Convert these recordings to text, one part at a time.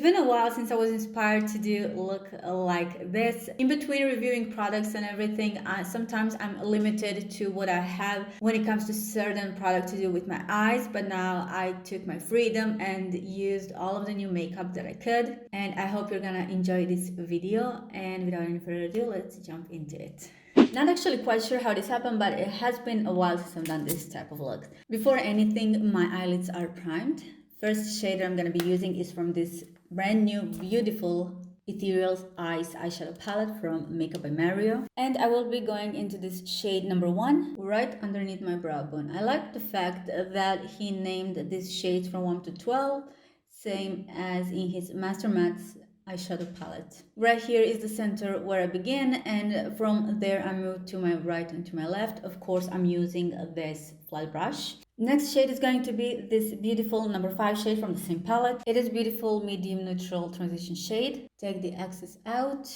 been a while since I was inspired to do a look like this. In between reviewing products and everything, sometimes I'm limited to what I have when it comes to certain products to do with my eyes, but now I took my freedom and used all of the new makeup that I could. And I hope you're gonna enjoy this video, and without any further ado, let's jump into it. Not actually quite sure how this happened, but it has been a while since I've done this type of look. Before anything, my eyelids are primed. First shade that I'm going to be using is from this brand new beautiful Ethereal Eyes eyeshadow palette from Makeup by Mario. And I will be going into this shade number 1 right underneath my brow bone. I like the fact that he named these shades from 1 to 12, same as in his Master Mattes eyeshadow palette. Right here is the center where I begin, and from there I move to my right and to my left. Of course, I'm using this flat brush. Next shade is going to be this beautiful number 5 shade from the same palette. It is beautiful medium neutral transition shade. Take the excess out.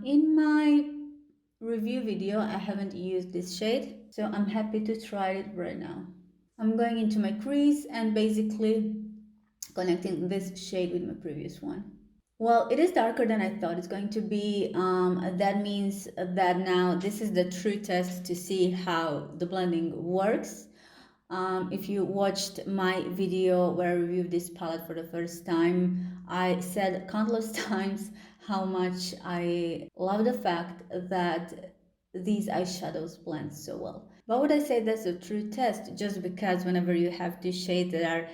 In my review video, I haven't used this shade, so I'm happy to try it right now. I'm going into my crease and basically connecting this shade with my previous one. Well, it is darker than I thought it's going to be. That means that now this is the true test to see how the blending works. If you watched my video where I reviewed this palette for the first time, I said countless times how much I love the fact that these eyeshadows blend so well. Why would I say that's a true test? Just because whenever you have two shades that are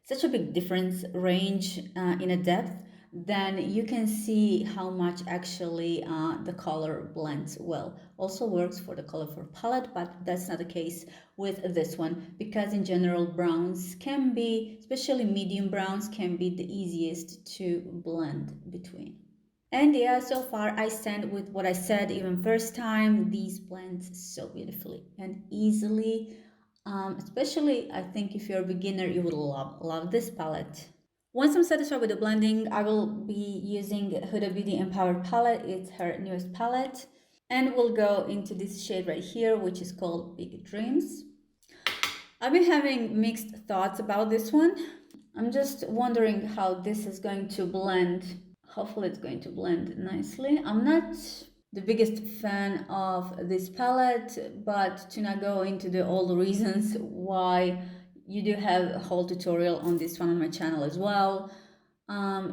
such a big difference range in a depth, then you can see how much actually the color blends well. Also works for the colorful palette, but that's not the case with this one, because in general browns can be, especially medium browns, can be the easiest to blend between. And yeah, so far I stand with what I said even first time. These blend so beautifully and easily. Especially I think if you're a beginner, you would love this palette. Once I'm satisfied with the blending, I will be using Huda Beauty Empowered palette. It's her newest palette. And we'll go into this shade right here, which is called Big Dreams. I've been having mixed thoughts about this one. I'm just wondering how this is going to blend. Hopefully it's going to blend nicely. I'm not the biggest fan of this palette, but to not go into all the reasons why, you do have a whole tutorial on this one on my channel as well.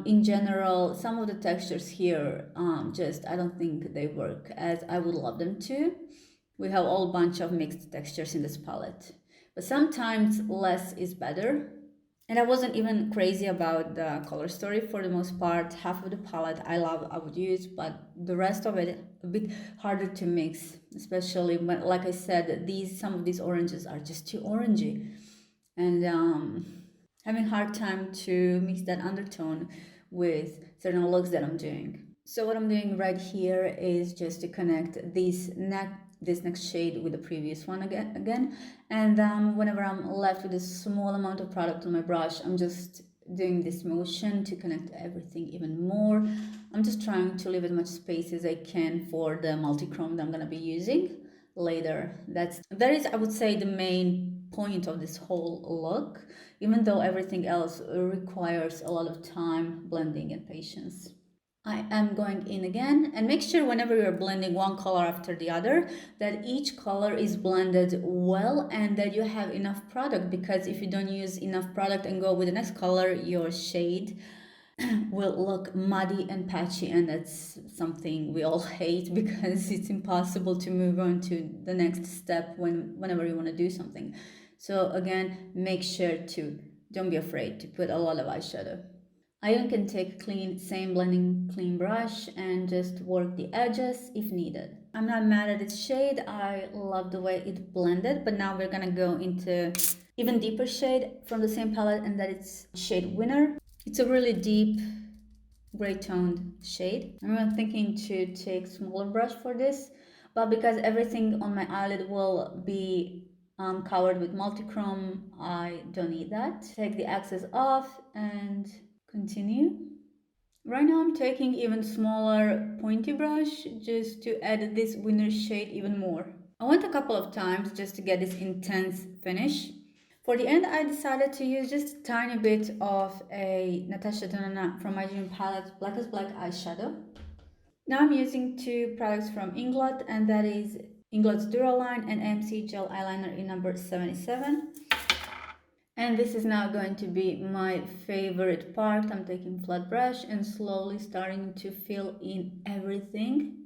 In general, some of the textures here, I don't think they work as I would love them to. We have a whole bunch of mixed textures in this palette, but sometimes less is better. And I wasn't even crazy about the color story for the most part. Half of the palette I would use, but the rest of it a bit harder to mix, especially when, like I said, some of these oranges are just too orangey, and having a hard time to mix that undertone with certain looks that I'm doing. So what I'm doing right here is just to connect this next shade with the previous one again, and whenever I'm left with a small amount of product on my brush, I'm just doing this motion to connect everything even more. I'm just trying to leave as much space as I can for the multichrome that I'm gonna be using later. That is, I would say, the main point of this whole look, even though everything else requires a lot of time, blending, and patience. I am going in again, and make sure whenever you're blending one color after the other that each color is blended well and that you have enough product, because if you don't use enough product and go with the next color, your shade will look muddy and patchy, and that's something we all hate because it's impossible to move on to the next step whenever you want to do something. So again, make sure to don't be afraid to put a lot of eyeshadow. I even can take same blending clean brush and just work the edges if needed. I'm not mad at this shade. I love the way it blended, but now we're gonna go into even deeper shade from the same palette, and that is shade Winner. It's a really deep gray toned shade. I'm thinking to take smaller brush for this, but because everything on my eyelid will be covered with multichrome, I don't need that. Take the excess off and continue. Right now I'm taking even smaller pointy brush just to add this Winner shade even more. I went a couple of times just to get this intense finish. For the end, I decided to use just a tiny bit of a Natasha Denona from my dream palette, Black as Black eyeshadow. Now I'm using two products from Inglot, and that is Inglot's Duraline and MC Gel Eyeliner in number 77. And this is now going to be my favorite part. I'm taking flat brush and slowly starting to fill in everything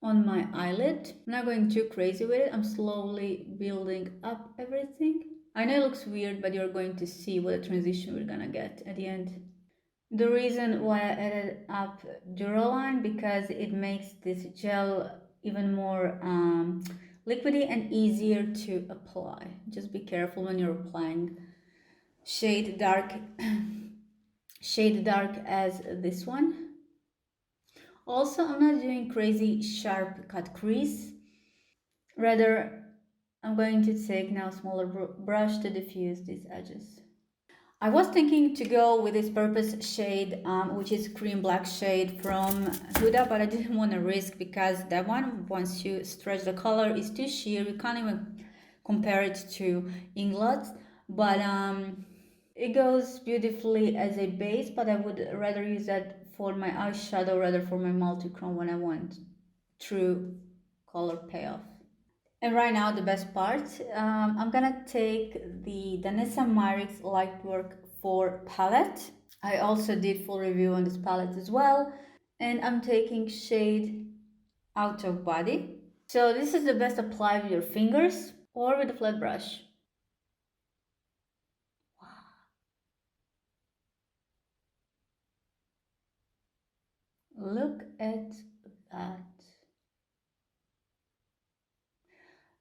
on my eyelid. I'm not going too crazy with it. I'm slowly building up everything. I know it looks weird, but you're going to see what a transition we're gonna get at the end. The reason why I added up Duraline because it makes this gel even more liquidy and easier to apply. Just be careful when you're applying shade dark shade dark as this one. Also, I'm not doing crazy sharp cut crease. Rather, I'm going to take now a smaller brush to diffuse these edges. I was thinking to go with this purple shade, which is cream black shade from Huda, but I didn't want to risk because that one, once you stretch the color, is too sheer. You can't even compare it to Inglot, but it goes beautifully as a base, but I would rather use that for my eyeshadow rather for my multichrome when I want true color payoff. And right now the best part, I'm gonna take the Danessa Myricks Lightwork 4 palette. I also did full review on this palette as well. And I'm taking shade Out of Body. So this is the best applied with your fingers or with a flat brush. Look at that.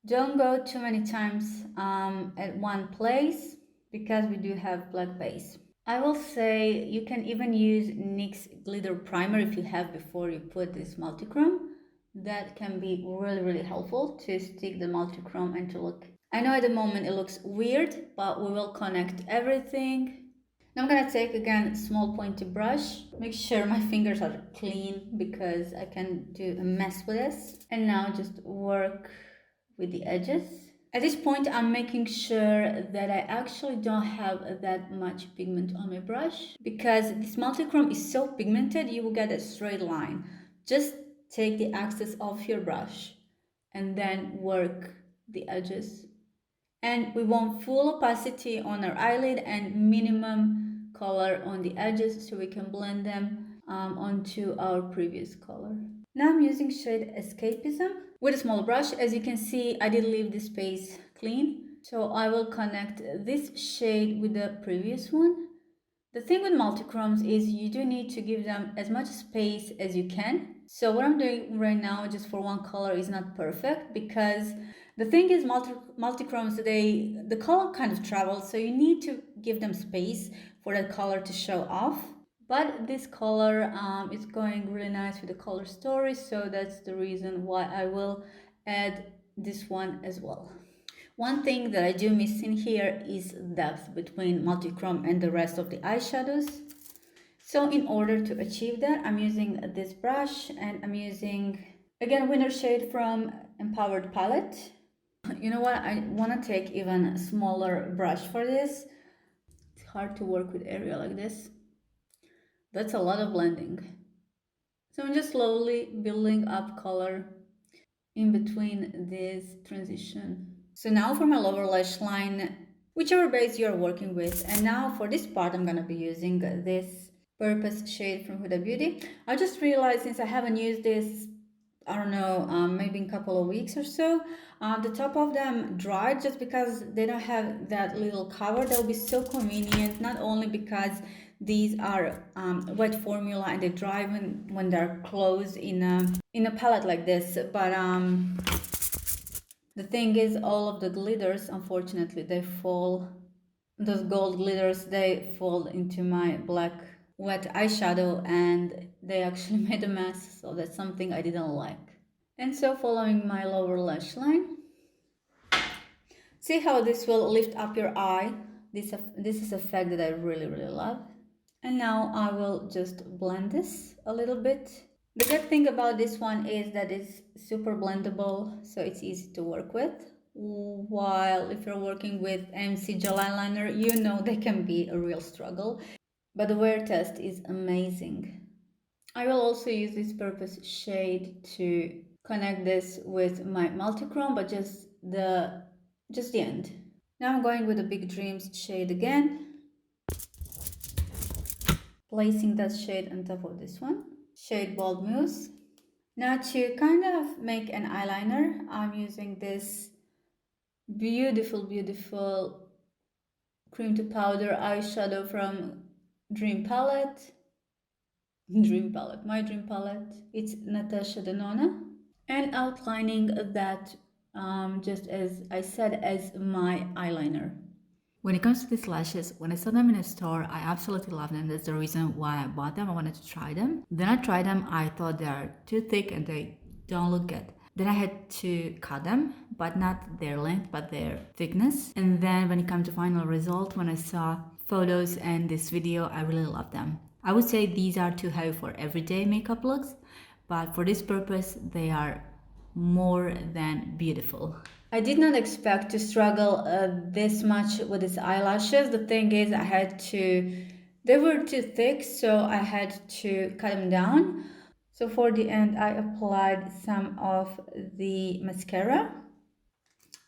Don't go too many times at one place because we do have black base. I will say you can even use NYX glitter primer if you have before you put this multichrome. That can be really helpful to stick the multichrome and to look. I know at the moment it looks weird, but we will connect everything. Now I'm gonna take again small pointy brush. Make sure my fingers are clean because I can do a mess with this. And now just work with the edges. At this point, I'm making sure that I actually don't have that much pigment on my brush because this multichrome is so pigmented, you will get a straight line. Just take the excess off your brush and then work the edges. And we want full opacity on our eyelid and minimum color on the edges so we can blend them onto our previous color. Now I'm using shade Escapism with a small brush. As you can see, I did leave the space clean. So I will connect this shade with the previous one. The thing with multichromes is you do need to give them as much space as you can. So what I'm doing right now just for one color is not perfect because the thing is multichromes, the color kind of travels, so you need to give them space for that color to show off. But this color is going really nice with the color story, so that's the reason why I will add this one as well. One thing that I do miss in here is depth between multichrome and the rest of the eyeshadows. So in order to achieve that, I'm using this brush and I'm using, again, winter shade from Empowered Palette. You know what, I want to take even a smaller brush for this. It's hard to work with area like this. That's a lot of blending. So I'm just slowly building up color in between this transition. So now for my lower lash line, whichever base you're working with. And now for this part, I'm gonna be using this purple shade from Huda Beauty. I just realized since I haven't used this, I don't know, maybe in a couple of weeks or so, the top of them dried just because they don't have that little cover. That will be so convenient, not only because these are wet formula and they dry when they're closed in a palette like this, but the thing is all of the glitters, unfortunately, they fall, those gold glitters, they fall into my black wet eyeshadow and they actually made a mess, so that's something I didn't like. And so following my lower lash line, see how this will lift up your eye. This is a effect that I really love. And now I will just blend this a little bit. The good thing about this one is that it's super blendable, so it's easy to work with. While if you're working with MC gel eyeliner, you know they can be a real struggle. But the wear test is amazing. I will also use this purple shade to connect this with my multichrome, but just the end. Now I'm going with the Big Dreams shade again, placing that shade on top of this one. Shade Bold Mousse. Now to kind of make an eyeliner, I'm using this beautiful cream to powder eyeshadow from Dream Palette. Dream Palette, my Dream Palette. It's Natasha Denona. And outlining that, just as I said, as my eyeliner. When it comes to these lashes, when I saw them in a store, I absolutely love them. That's the reason why I bought them. I wanted to try them. Then I tried them. I thought they are too thick and they don't look good. Then I had to cut them, but not their length, but their thickness. And then when it comes to final result, when I saw photos and this video, I really love them. I would say these are too heavy for everyday makeup looks, but for this purpose, they are more than beautiful. I did not expect to struggle this much with these eyelashes. The thing is, they were too thick, so I had to cut them down. So for the end, I applied some of the mascara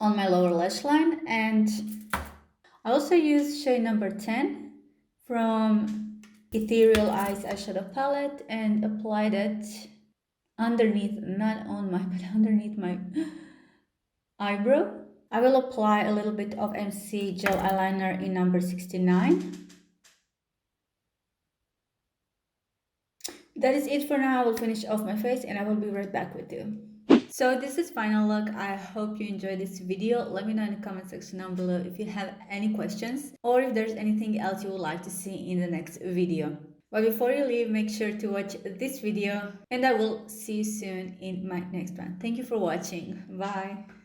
on my lower lash line, and I also used shade number 10 from Ethereal Eyes Eyeshadow Palette and applied it underneath, not on my, but underneath my eyebrow. I will apply a little bit of MC gel eyeliner in number 69. That is it for now. I will finish off my face and I will be right back with you. So this is final look. I hope you enjoyed this video. Let me know in the comment section down below if you have any questions or if there's anything else you would like to see in the next video. But before you leave, make sure to watch this video and I will see you soon in my next one. Thank you for watching. Bye.